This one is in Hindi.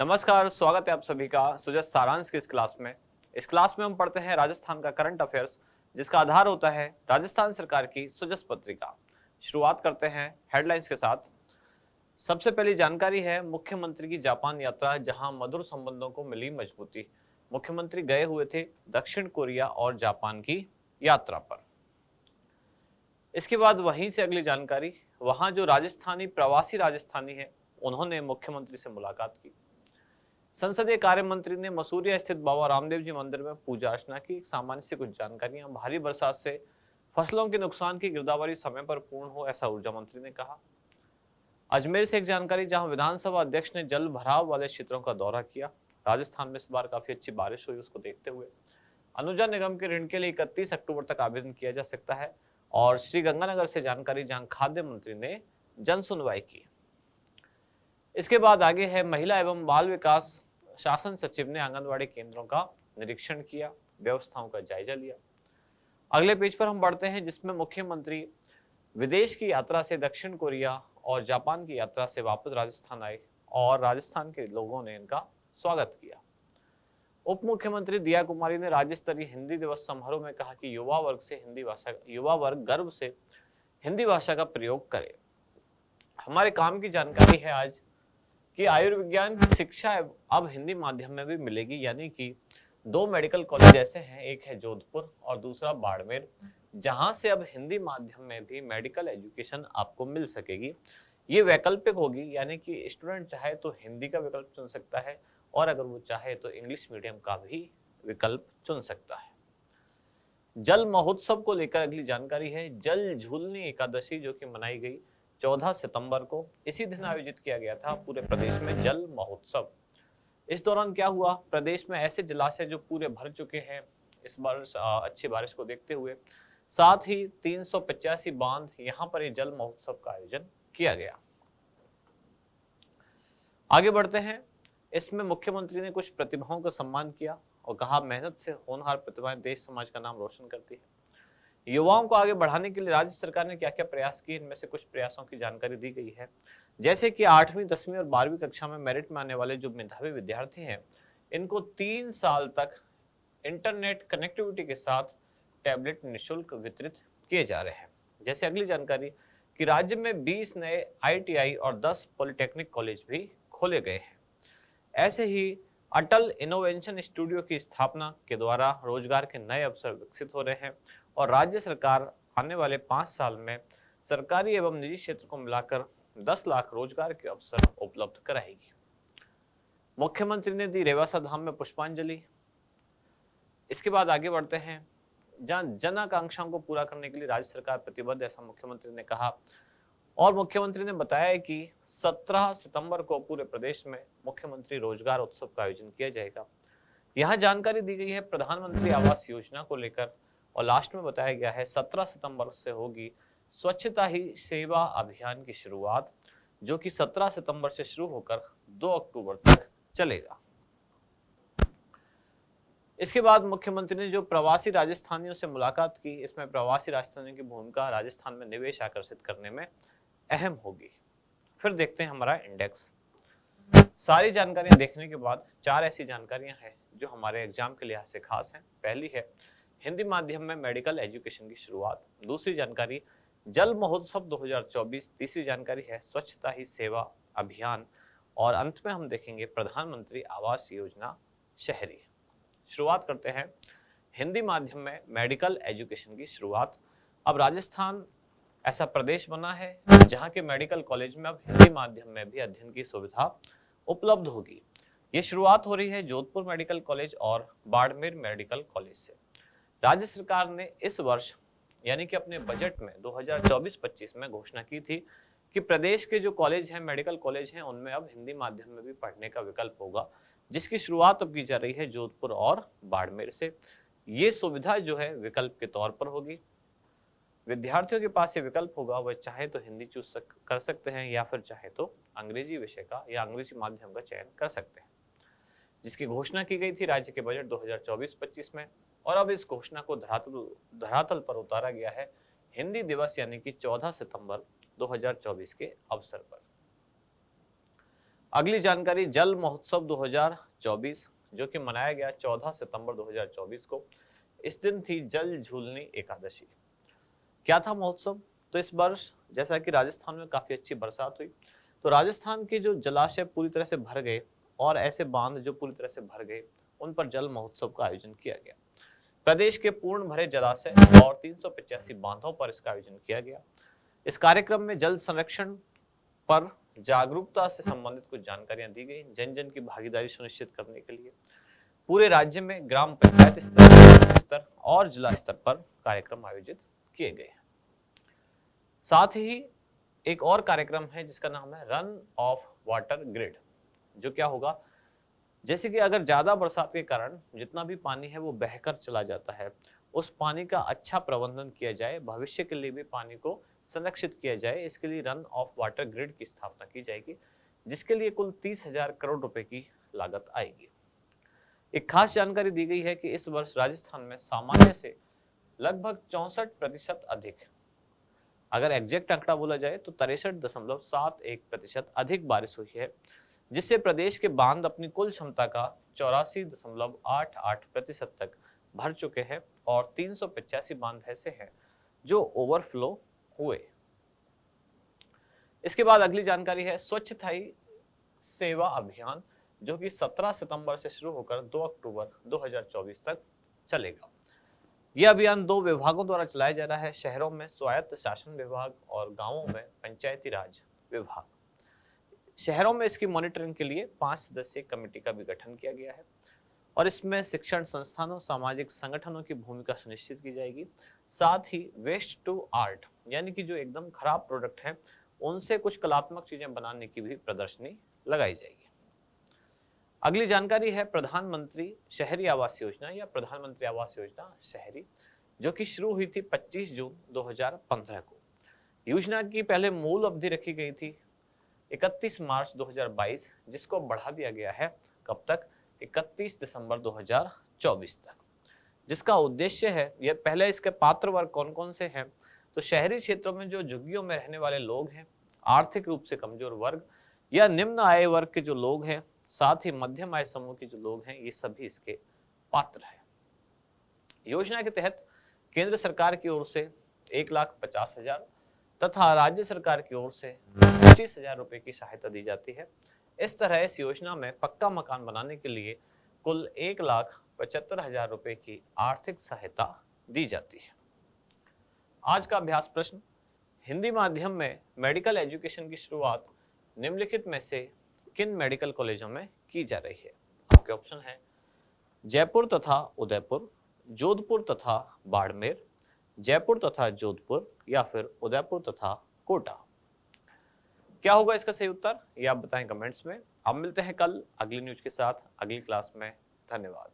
नमस्कार, स्वागत है आप सभी का सुजस सारांश की इस क्लास में। इस क्लास में हम पढ़ते हैं राजस्थान का करंट अफेयर्स, जिसका आधार होता है राजस्थान सरकार की सुजस पत्रिका। शुरुआत करते हैं हेडलाइंस के साथ। सबसे पहली जानकारी है मुख्यमंत्री की जापान यात्रा, जहां मधुर संबंधों को मिली मजबूती। मुख्यमंत्री गए हुए थे दक्षिण कोरिया और जापान की यात्रा पर। इसके बाद वहीं से अगली जानकारी, वहां जो राजस्थानी प्रवासी राजस्थानी है, उन्होंने मुख्यमंत्री से मुलाकात की। संसदीय कार्य मंत्री ने मसूरिया स्थित बाबा रामदेव जी मंदिर में पूजा अर्चना की। सामान्य से कुछ जानकारियां, भारी बरसात से फसलों के नुकसान की गिरदावरी समय पर पूर्ण हो, ऐसा ऊर्जा मंत्री ने कहा। अजमेर से एक जानकारी, जहां विधानसभा अध्यक्ष ने जल भराव वाले क्षेत्रों का दौरा किया। राजस्थान में इस बार काफी अच्छी बारिश हुई, उसको देखते हुए अनुजा निगम के ऋण के लिए 31 अक्टूबर तक आवेदन किया जा सकता है। और श्री गंगानगर से जानकारी, जहां खाद्य मंत्री ने जन सुनवाई की। इसके बाद आगे है महिला एवं बाल विकास शासन सचिव ने आंगनवाड़ी केंद्रों का निरीक्षण किया, व्यवस्थाओं का जायजा लिया। अगले पेज पर हम बढ़ते हैं, जिसमें मुख्यमंत्री विदेश की यात्रा से दक्षिण कोरिया और जापान की यात्रा से वापस राजस्थान आए और राजस्थान के लोगों ने इनका स्वागत किया। उप मुख्यमंत्री दिया कुमारी ने राज्य स्तरीय हिंदी दिवस समारोह में कहा कि युवा वर्ग गर्व से हिंदी भाषा का प्रयोग करे। हमारे काम की जानकारी है आज कि आयुर्विज्ञान की शिक्षा अब हिंदी माध्यम में भी मिलेगी, यानी कि 2 मेडिकल कॉलेज ऐसे हैं, एक है जोधपुर और दूसरा बाड़मेर, जहां से अब हिंदी माध्यम में भी मेडिकल एजुकेशन आपको मिल सकेगी। ये वैकल्पिक होगी, यानी कि स्टूडेंट चाहे तो हिंदी का विकल्प चुन सकता है और अगर वो चाहे तो इंग्लिश मीडियम का भी विकल्प चुन सकता है। जल महोत्सव को लेकर अगली जानकारी है। जल झूलनी एकादशी जो कि मनाई गई 14 सितंबर को, इसी दिन आयोजित किया गया था पूरे प्रदेश में जल महोत्सव। इस दौरान क्या हुआ, प्रदेश में ऐसे जलाशय जो पूरे भर चुके हैं इस बार अच्छी बारिश को देखते हुए, साथ ही 385 बांध, यहां पर ये जल महोत्सव का आयोजन किया गया। आगे बढ़ते हैं। इसमें मुख्यमंत्री ने कुछ प्रतिभाओं का सम्मान किया और कहा, मेहनत से होनहार प्रतिभाएं देश समाज का नाम रोशन करती है। युवाओं को आगे बढ़ाने के लिए राज्य सरकार ने क्या क्या प्रयास किए, इनमें से कुछ प्रयासों की जानकारी दी गई है। जैसे कि 8वीं 10वीं और 12वीं कक्षा में मेरिट में आने वाले जो मेधावी विद्यार्थी हैं, इनको 3 साल तक इंटरनेट कनेक्टिविटी के साथ टैबलेट निःशुल्क वितरित किए जा रहे हैं। जैसे अगली जानकारी कि राज्य में 20 नए ITI और 10 पॉलिटेक्निक कॉलेज भी खोले गए हैं। ऐसे ही अटल इनोवेशन स्टूडियो की स्थापना के द्वारा रोजगार के नए अवसर विकसित हो रहे हैं और राज्य सरकार आने वाले 5 साल में सरकारी एवं निजी क्षेत्र को मिलाकर 10 लाख रोजगार के अवसर उपलब्ध कराएगी। मुख्यमंत्री ने दी रेवासा धाम में पुष्पांजलि। इसके बाद आगे बढ़ते हैं, जहां जन आकांक्षाओं को पूरा करने के लिए राज्य सरकार प्रतिबद्ध, ऐसा मुख्यमंत्री ने कहा। और मुख्यमंत्री ने बताया कि 17 सितंबर को पूरे प्रदेश में मुख्यमंत्री रोजगार उत्सव का आयोजन किया जाएगा। यहाँ जानकारी दी गई है प्रधानमंत्री आवास योजना को लेकर और लास्ट में बताया गया है 17 सितंबर से होगी स्वच्छता ही सेवा अभियान की शुरुआत, जो कि 17 सितंबर से शुरू होकर 2 अक्टूबर तक चलेगा। इसके बाद मुख्यमंत्री ने जो प्रवासी राजस्थानियों से मुलाकात की, इसमें प्रवासी राजस्थानियों की भूमिका राजस्थान में निवेश आकर्षित करने में अहम होगी। फिर देखते हैं हमारा इंडेक्स। सारी जानकारियां देखने के बाद 4 ऐसी जानकारियां हैं जो हमारे एग्जाम के लिहाज से खास हैं। पहली है हिंदी माध्यम में मेडिकल एजुकेशन की शुरुआत। दूसरी जानकारी जल महोत्सव 2024। तीसरी जानकारी है स्वच्छता ही सेवा अभियान और अंत में हम देखेंगे प्रधानमंत्री आवास योजना शहरी। शुरुआत करते हैं हिंदी माध्यम में मेडिकल एजुकेशन की शुरुआत। अब राजस्थान ऐसा प्रदेश बना है जहां के मेडिकल कॉलेज में अब हिंदी माध्यम में भी अध्ययन की सुविधा उपलब्ध होगी। ये शुरुआत हो रही है जोधपुर मेडिकल कॉलेज और बाड़मेर मेडिकल कॉलेज से। राज्य सरकार ने इस वर्ष यानी कि अपने बजट में 2024-25 में घोषणा की थी कि प्रदेश के जो कॉलेज हैं, मेडिकल कॉलेज हैं, उनमें अब हिंदी माध्यम में भी पढ़ने का विकल्प होगा, जिसकी शुरुआत अब की जा रही है जोधपुर और बाड़मेर से। ये सुविधा जो है विकल्प के तौर पर होगी। विद्यार्थियों के पास ये विकल्प होगा, वह चाहे तो हिंदी चूज कर सकते हैं या फिर चाहे तो अंग्रेजी विषय का या अंग्रेजी माध्यम का चयन कर सकते हैं, जिसकी घोषणा की गई थी राज्य के बजट 2024-25 में। और अब इस घोषणा को धरातल पर उतारा गया है हिंदी दिवस यानी कि 14 सितंबर 2024 के अवसर पर। अगली जानकारी, जल महोत्सव 2024 जो कि मनाया गया 14 सितंबर 2024 को। इस दिन थी जल झूलनी एकादशी। क्या था महोत्सव? तो इस वर्ष जैसा कि राजस्थान में काफी अच्छी बरसात हुई, तो राजस्थान के जो जलाशय पूरी तरह से भर गए और ऐसे बांध जो पूरी तरह से भर गए, उन पर जल महोत्सव का आयोजन किया गया। प्रदेश के पूर्ण भरे जलाशय और 385 बांधों पर इसका आयोजन किया गया। इस कार्यक्रम में जल संरक्षण पर जागरूकता से संबंधित कुछ जानकारियां दी गई। जन जन की भागीदारी सुनिश्चित करने के लिए पूरे राज्य में ग्राम पंचायत स्तर और जिला स्तर पर कार्यक्रम आयोजित किए गए। साथ ही एक और कार्यक्रम है जिसका नाम है रन ऑफ वाटर ग्रिड। जो क्या होगा, जैसे कि अगर ज्यादा बरसात के कारण जितना भी पानी है वो बहकर चला जाता है, उस पानी का अच्छा प्रबंधन किया जाए, भविष्य के लिए भी पानी को संरक्षित किया जाए, इसके लिए रन ऑफ वाटर ग्रिड की स्थापना की जाएगी, जिसके लिए कुल 30,000 करोड़ रुपए की लागत आएगी। एक खास जानकारी दी गई है कि इस वर्ष राजस्थान में सामान्य से लगभग 64% अधिक, अगर एग्जैक्ट आंकड़ा बोला जाए तो 63.71% अधिक बारिश हुई है, जिससे प्रदेश के बांध अपनी कुल क्षमता का 84.88% तक भर चुके हैं और 385 बांध ऐसे हैं जो ओवरफ्लो हुए। इसके बाद अगली जानकारी है स्वच्छता ही सेवा अभियान, जो कि 17 सितंबर से शुरू होकर 2 अक्टूबर 2024 तक चलेगा। यह अभियान 2 विभागों द्वारा चलाया जा रहा है, शहरों में स्वायत्त शासन विभाग और गांवों में पंचायती राज विभाग। शहरों में इसकी मॉनिटरिंग के लिए 5 सदस्यीय कमेटी का भी गठन किया गया है और इसमें शिक्षण संस्थानों, सामाजिक संगठनों की भूमिका सुनिश्चित की जाएगी। साथ ही वेस्ट टू आर्ट, यानी कि जो एकदम खराब प्रोडक्ट हैं उनसे कुछ कलात्मक चीजें बनाने की भी प्रदर्शनी लगाई जाएगी। अगली जानकारी है प्रधानमंत्री शहरी आवास योजना या प्रधानमंत्री आवास योजना शहरी, जो कि शुरू हुई थी 25 जून 2015 को। योजना की पहले मूल अवधि रखी गई थी 31 मार्च 2022, जिसको बढ़ा दिया गया है कब तक? 31 दिसंबर 2024 तक। जिसका उद्देश्य है, यह पहले इसके पात्र वर्ग कौन कौन से हैं, तो शहरी क्षेत्रों में जो झुग्गियों में रहने वाले लोग हैं, आर्थिक रूप से कमजोर वर्ग या निम्न आय वर्ग के जो लोग हैं, साथ ही मध्यम आय समूह के जो लोग हैं, ये सभी इसके पात्र हैं। योजना के तहत केंद्र सरकार की ओर से 1,50,000 तथा राज्य सरकार की ओर से 25,000 रुपए की सहायता दी जाती है। इस तरह इस योजना में पक्का मकान बनाने के लिए कुल 1,75,000 रुपए की आर्थिक सहायता दी जाती है। आज का अभ्यास प्रश्न, हिंदी माध्यम में मेडिकल एजुकेशन की शुरुआत निम्नलिखित में से किन मेडिकल कॉलेजों में की जा रही है? आपके ऑप्शन है जयपुर तथा उदयपुर, जोधपुर तथा बाड़मेर, जयपुर तथा जोधपुर या फिर उदयपुर तथा कोटा। क्या होगा इसका सही उत्तर, ये आप बताएं कमेंट्स में। अब मिलते हैं कल अगली न्यूज के साथ अगली क्लास में। धन्यवाद।